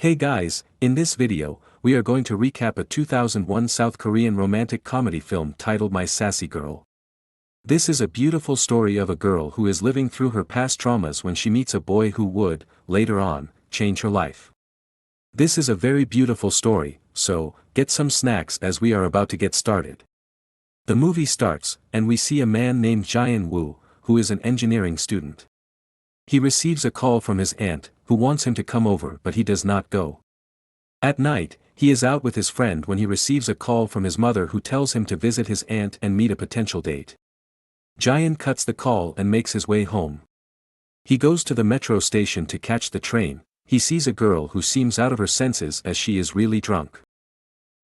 Hey guys, in this video, we are going to recap a 2001 South Korean romantic comedy film titled My Sassy Girl. This is a beautiful story of a girl who is living through her past traumas when she meets a boy who would, later on, change her life. This is a very beautiful story, so, get some snacks as we are about to get started. The movie starts, and we see a man named Jae Woo, who is an engineering student. He receives a call from his aunt, who wants him to come over but he does not go. At night, he is out with his friend when he receives a call from his mother who tells him to visit his aunt and meet a potential date. Jae cuts the call and makes his way home. He goes to the metro station to catch the train. He sees a girl who seems out of her senses as she is really drunk.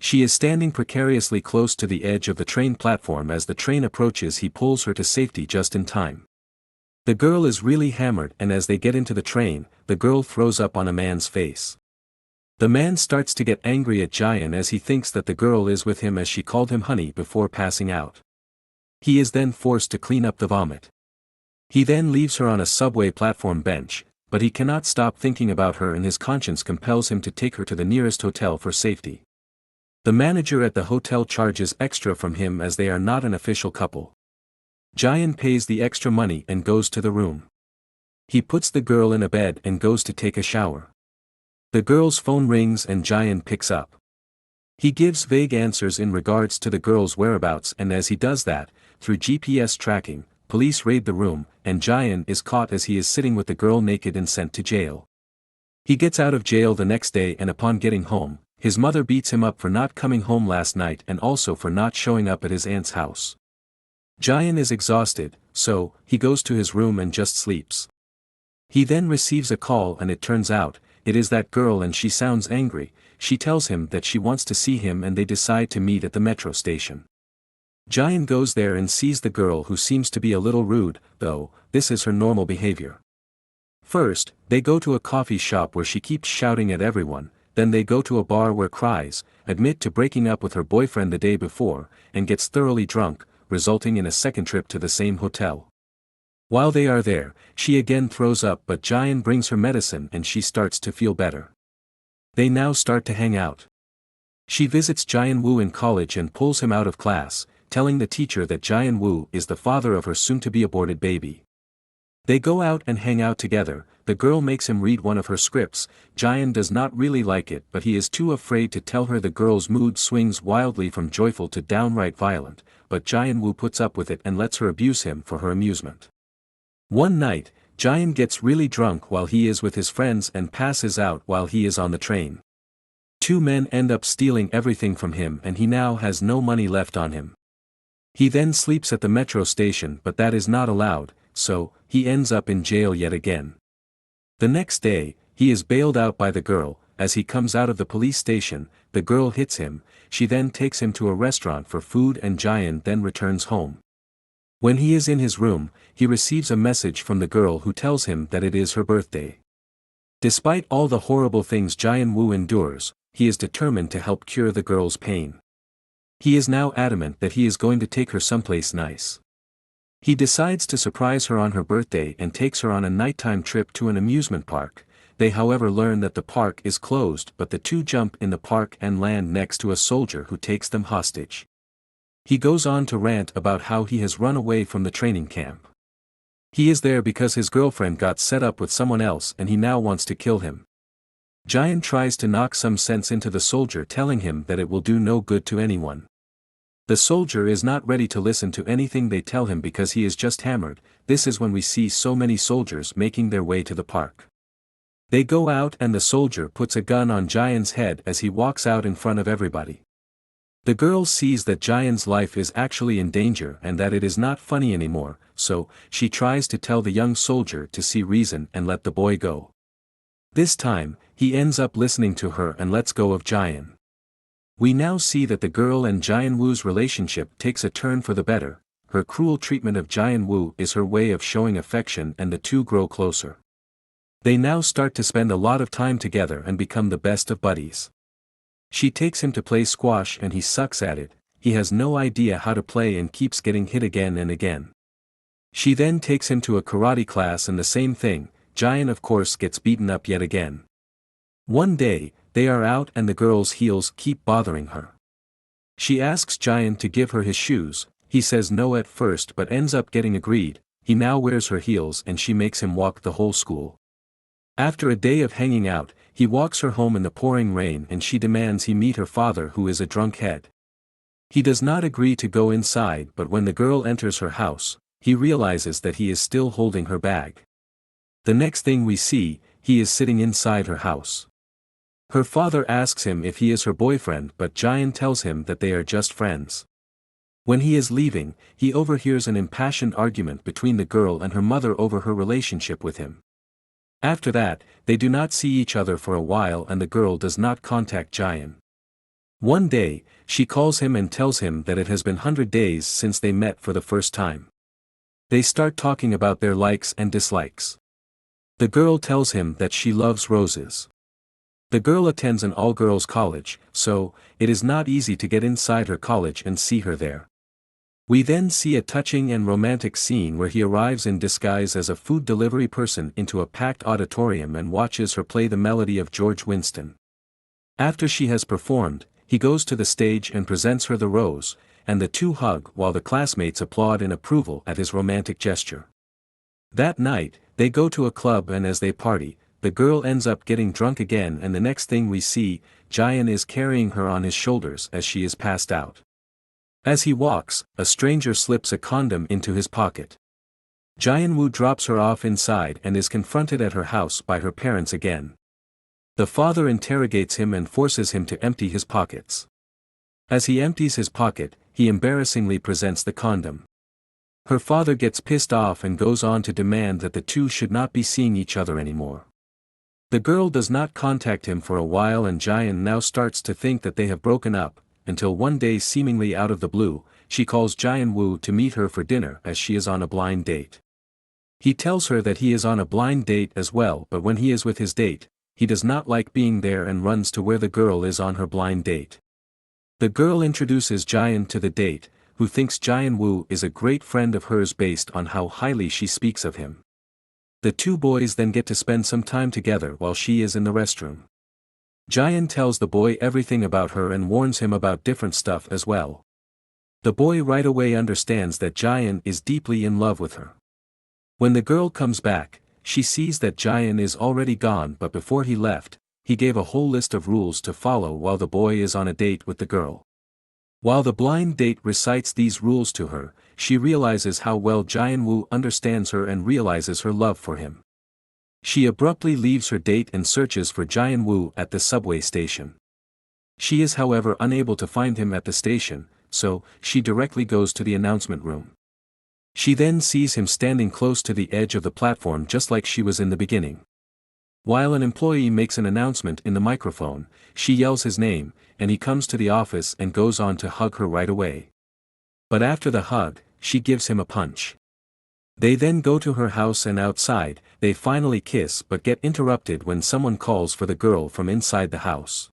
She is standing precariously close to the edge of the train platform. As the train approaches, he pulls her to safety just in time. The girl is really hammered, and as they get into the train, the girl throws up on a man's face. The man starts to get angry at Jae as he thinks that the girl is with him as she called him honey before passing out. He is then forced to clean up the vomit. He then leaves her on a subway platform bench, but he cannot stop thinking about her and his conscience compels him to take her to the nearest hotel for safety. The manager at the hotel charges extra from him as they are not an official couple. Jae pays the extra money and goes to the room. He puts the girl in a bed and goes to take a shower. The girl's phone rings and Jae picks up. He gives vague answers in regards to the girl's whereabouts, and as he does that, through GPS tracking, police raid the room, and Jae is caught as he is sitting with the girl naked and sent to jail. He gets out of jail the next day, and upon getting home, his mother beats him up for not coming home last night and also for not showing up at his aunt's house. Jae is exhausted, so, he goes to his room and just sleeps. He then receives a call and it turns out, it is that girl and she sounds angry. She tells him that she wants to see him and they decide to meet at the metro station. Jae goes there and sees the girl who seems to be a little rude, though, this is her normal behavior. First, they go to a coffee shop where she keeps shouting at everyone, then they go to a bar where cries, admit to breaking up with her boyfriend the day before, and gets thoroughly drunk, resulting in a second trip to the same hotel. While they are there, she again throws up but Jae brings her medicine and she starts to feel better. They now start to hang out. She visits Jae Woo in college and pulls him out of class, telling the teacher that Jae Woo is the father of her soon-to-be aborted baby. They go out and hang out together. The girl makes him read one of her scripts. Jae does not really like it but he is too afraid to tell her. The girl's mood swings wildly from joyful to downright violent, but Jae Woo puts up with it and lets her abuse him for her amusement. One night, Jae gets really drunk while he is with his friends and passes out while he is on the train. Two men end up stealing everything from him and he now has no money left on him. He then sleeps at the metro station but that is not allowed, so, he ends up in jail yet again. The next day, he is bailed out by the girl. As he comes out of the police station, the girl hits him. She then takes him to a restaurant for food and Jae then returns home. When he is in his room, he receives a message from the girl who tells him that it is her birthday. Despite all the horrible things Jae Woo endures, he is determined to help cure the girl's pain. He is now adamant that he is going to take her someplace nice. He decides to surprise her on her birthday and takes her on a nighttime trip to an amusement park. They however learn that the park is closed but the two jump in the park and land next to a soldier who takes them hostage. He goes on to rant about how he has run away from the training camp. He is there because his girlfriend got set up with someone else and he now wants to kill him. Jae tries to knock some sense into the soldier, telling him that it will do no good to anyone. The soldier is not ready to listen to anything they tell him because he is just hammered. This is when we see so many soldiers making their way to the park. They go out and the soldier puts a gun on Jae's head as he walks out in front of everybody. The girl sees that Jae's life is actually in danger and that it is not funny anymore, so, she tries to tell the young soldier to see reason and let the boy go. This time, he ends up listening to her and lets go of Jae. We now see that the girl and Jae Woo's relationship takes a turn for the better. Her cruel treatment of Jae Woo is her way of showing affection and the two grow closer. They now start to spend a lot of time together and become the best of buddies. She takes him to play squash and he sucks at it. He has no idea how to play and keeps getting hit again and again. She then takes him to a karate class and the same thing. Jae of course gets beaten up yet again. One day, they are out and the girl's heels keep bothering her. She asks Giant to give her his shoes, he says no at first but ends up getting agreed. He now wears her heels and she makes him walk the whole school. After a day of hanging out, he walks her home in the pouring rain and she demands he meet her father who is a drunk head. He does not agree to go inside but when the girl enters her house, he realizes that he is still holding her bag. The next thing we see, he is sitting inside her house. Her father asks him if he is her boyfriend but Giant tells him that they are just friends. When he is leaving, he overhears an impassioned argument between the girl and her mother over her relationship with him. After that, they do not see each other for a while and the girl does not contact Giant. One day, she calls him and tells him that it has been 100 days since they met for the first time. They start talking about their likes and dislikes. The girl tells him that she loves roses. The girl attends an all-girls college, so, it is not easy to get inside her college and see her there. We then see a touching and romantic scene where he arrives in disguise as a food delivery person into a packed auditorium and watches her play the melody of George Winston. After she has performed, he goes to the stage and presents her the rose, and the two hug while the classmates applaud in approval at his romantic gesture. That night, they go to a club and as they party, the girl ends up getting drunk again and the next thing we see, Giant is carrying her on his shoulders as she is passed out. As he walks, a stranger slips a condom into his pocket. Jian-woo drops her off inside and is confronted at her house by her parents again. The father interrogates him and forces him to empty his pockets. As he empties his pocket, he embarrassingly presents the condom. Her father gets pissed off and goes on to demand that the two should not be seeing each other anymore. The girl does not contact him for a while and Jian now starts to think that they have broken up, until one day seemingly out of the blue, she calls Jian-woo to meet her for dinner as she is on a blind date. He tells her that he is on a blind date as well but when he is with his date, he does not like being there and runs to where the girl is on her blind date. The girl introduces Jian to the date, who thinks Jian-woo is a great friend of hers based on how highly she speaks of him. The two boys then get to spend some time together while she is in the restroom. Jian tells the boy everything about her and warns him about different stuff as well. The boy right away understands that Jian is deeply in love with her. When the girl comes back, she sees that Jian is already gone but before he left, he gave a whole list of rules to follow while the boy is on a date with the girl. While the blind date recites these rules to her, she realizes how well Jian-woo understands her and realizes her love for him. She abruptly leaves her date and searches for Jian-woo at the subway station. She is however unable to find him at the station, so she directly goes to the announcement room. She then sees him standing close to the edge of the platform just like she was in the beginning. While an employee makes an announcement in the microphone, she yells his name, and he comes to the office and goes on to hug her right away. But after the hug, she gives him a punch. They then go to her house and outside, they finally kiss but get interrupted when someone calls for the girl from inside the house.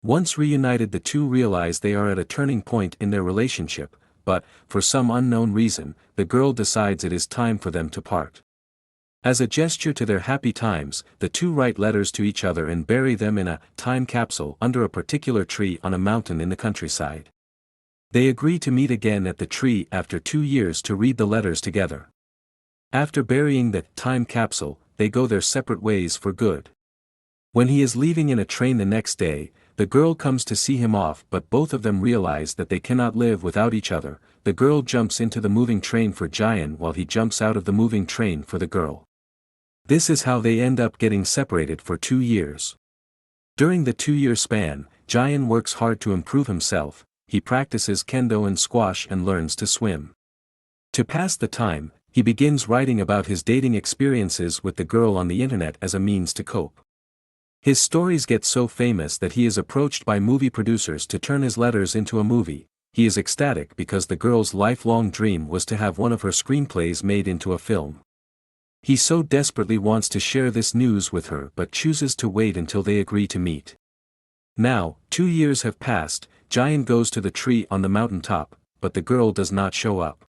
Once reunited the two realize they are at a turning point in their relationship, but, for some unknown reason, the girl decides it is time for them to part. As a gesture to their happy times, the two write letters to each other and bury them in a time capsule under a particular tree on a mountain in the countryside. They agree to meet again at the tree after 2 years to read the letters together. After burying the time capsule, they go their separate ways for good. When he is leaving in a train the next day, the girl comes to see him off but both of them realize that they cannot live without each other. The girl jumps into the moving train for Jian while he jumps out of the moving train for the girl. This is how they end up getting separated for 2 years. During the 2-year span, Jian works hard to improve himself, he practices kendo and squash and learns to swim. To pass the time, he begins writing about his dating experiences with the girl on the internet as a means to cope. His stories get so famous that he is approached by movie producers to turn his letters into a movie. He is ecstatic because the girl's lifelong dream was to have one of her screenplays made into a film. He so desperately wants to share this news with her but chooses to wait until they agree to meet. Now, 2 years have passed, Jian goes to the tree on the mountaintop, but the girl does not show up.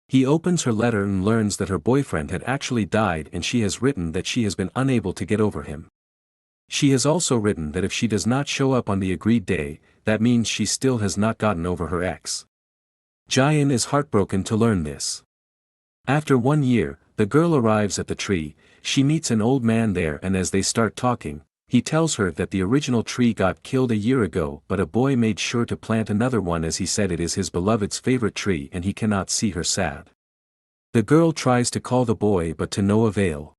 He opens her letter and learns that her boyfriend had actually died and she has written that she has been unable to get over him. She has also written that if she does not show up on the agreed day, that means she still has not gotten over her ex. Jaein is heartbroken to learn this. After 1 year, the girl arrives at the tree. She meets an old man there, and as they start talking, he tells her that the original tree got killed a year ago, but a boy made sure to plant another one as he said it is his beloved's favorite tree and he cannot see her sad. The girl tries to call the boy but to no avail.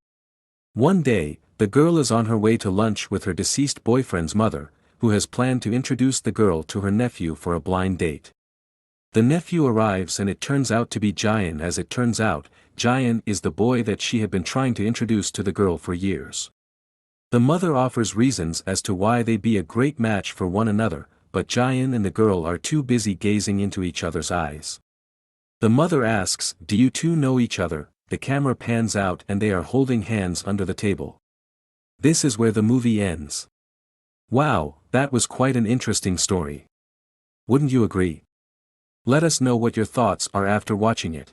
One day, the girl is on her way to lunch with her deceased boyfriend's mother, who has planned to introduce the girl to her nephew for a blind date. The nephew arrives and it turns out to be Jaein. As it turns out, Jaein is the boy that she had been trying to introduce to the girl for years. The mother offers reasons as to why they'd be a great match for one another, but Jaein and the girl are too busy gazing into each other's eyes. The mother asks, "Do you two know each other?" The camera pans out and they are holding hands under the table. This is where the movie ends. Wow, that was quite an interesting story. Wouldn't you agree? Let us know what your thoughts are after watching it.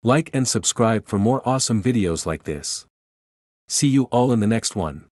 Like and subscribe for more awesome videos like this. See you all in the next one.